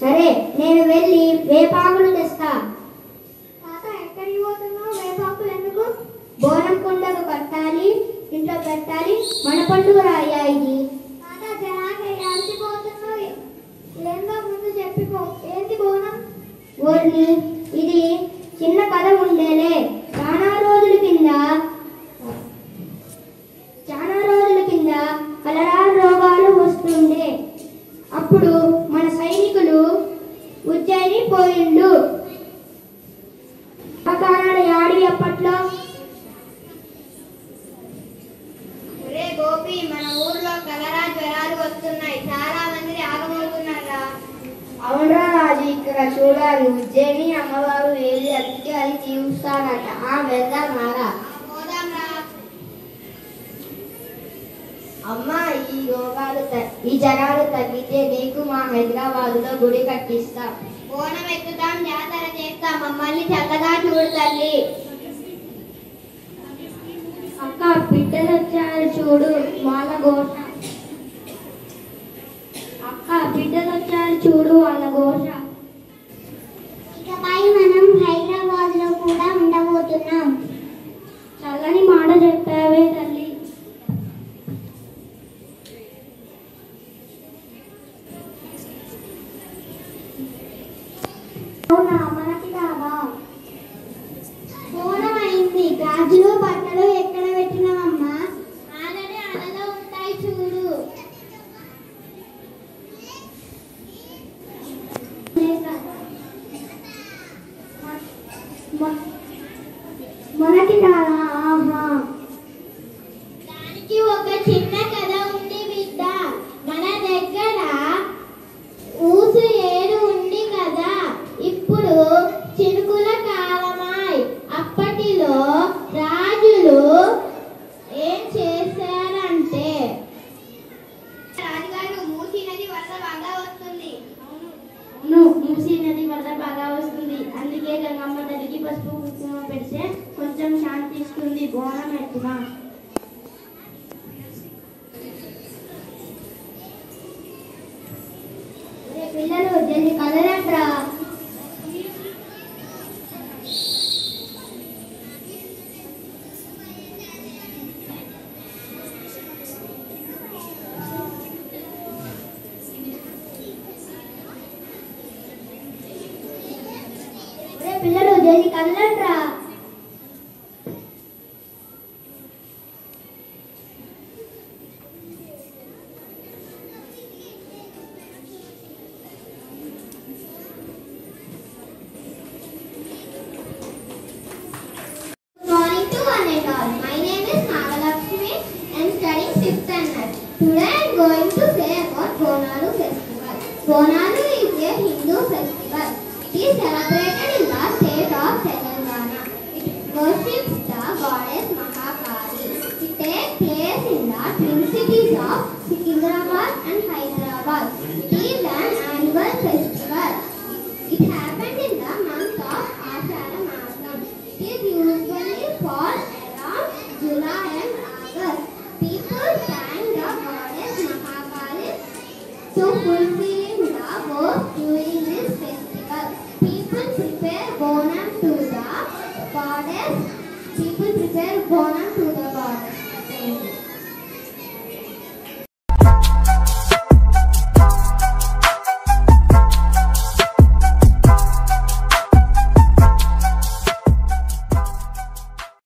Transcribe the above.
సరే నేను వెళ్ళి వేపాకులు తెస్తా. తాత ఎక్కడికి పోతున్నావు? వేపాకులు ఎందుకు? బోనం కుండకు కట్టాలి, ఇంట్లో పెట్టాలి, మన పండుగ రాయ్యా ఇది. తాత జనాన్ని అలసిపోతున్నావు, ఏందో ముందు చెప్పిపో. ఏంటి బోనం? ఓర్ని ఇది చిన్న కథ ఉండేలే. చాలా రోజుల కింద కలరా రోగాలు వస్తుండే. అప్పుడు మన సైనికులు ఉజ్జయిని పోయిండు. యాడి అప్పట్లో. ఒరే గోపి, మన ఊర్లో కలరా జ్వరాలు వస్తున్నాయి, చాలా మంది ఆగమవుతున్నారా? అవునరా రాజు, ఇక్కడ అక్కడ చూడాలి. ఉజ్జయిని అమ్మవారు వేలి అందుకే అది తీరుస్తానట. వెళ్దాం రా. అమ్మ, ఈ జనాలు తగ్గితే నీకు మా హైదరాబాద్లో గుడి కట్టిస్తాం. బోనం ఎత్తుతాం, జాతర చేస్తాం. మమ్మల్ని చల్లగా చూడు తల్లి. అక్క, బిడ్డలు వచ్చారు చూడు వాళ్ళ ఘోష. అక్క, బిడ్డలు వచ్చారు చూడు వాళ్ళ ఘోష. ఇకపై మనం హైదరాబాద్ లో కూడా ఉండబోతున్నాం. చల్లని మాట చెప్పావే తల్లి. అవునా, మనకి కాదా? బోనం అయింది. గాజులు బట్టలు ఎక్కడ పెట్టినావమ్మా? ఆల్రెడీ అలలో ఉంటాయి చూడు. మనకి కాదా? ఆహా. దానికి ఒక చిన్న కథ ఉంది బిడ్డ. మన దగ్గర ఊసు ఏడు ఉంది కదా. ఇప్పుడు చినుకుల కాలమాయ్. అప్పటిలో రాజులు ఏం చేశారంటే, రాజుగారు మూసీ నది వరద బాగా వస్తుంది. అవును, మూసీ నది వరద బాగా వస్తుంది. అందుకే గంగమ్మ తల్లికి పసుపు కుంకుమ పెడితే కొంచెం శాంతి ఇస్తుంది. బోనం ఎత్తుగా. పిల్లలు జల్ది కదలంట్రా. పిల్లలు జల్ది కదలంట్రా. My name is Nagalakshmi. I am studying 5th standard. Today I am going to say about Bonalu festival. Bonalu is a Hindu festival. It is celebrated in the state of Telangana. It worships the goddess Mahakali. It takes place in the twin cities of Secunderabad and Hyderabad. It is an annual festival. It happens in the month of Ashada Masam. It is usually fall around July and August. People thank the goddess Mahakali to fulfill the vows during this festival. People prepare bonam to the goddess. Thank you.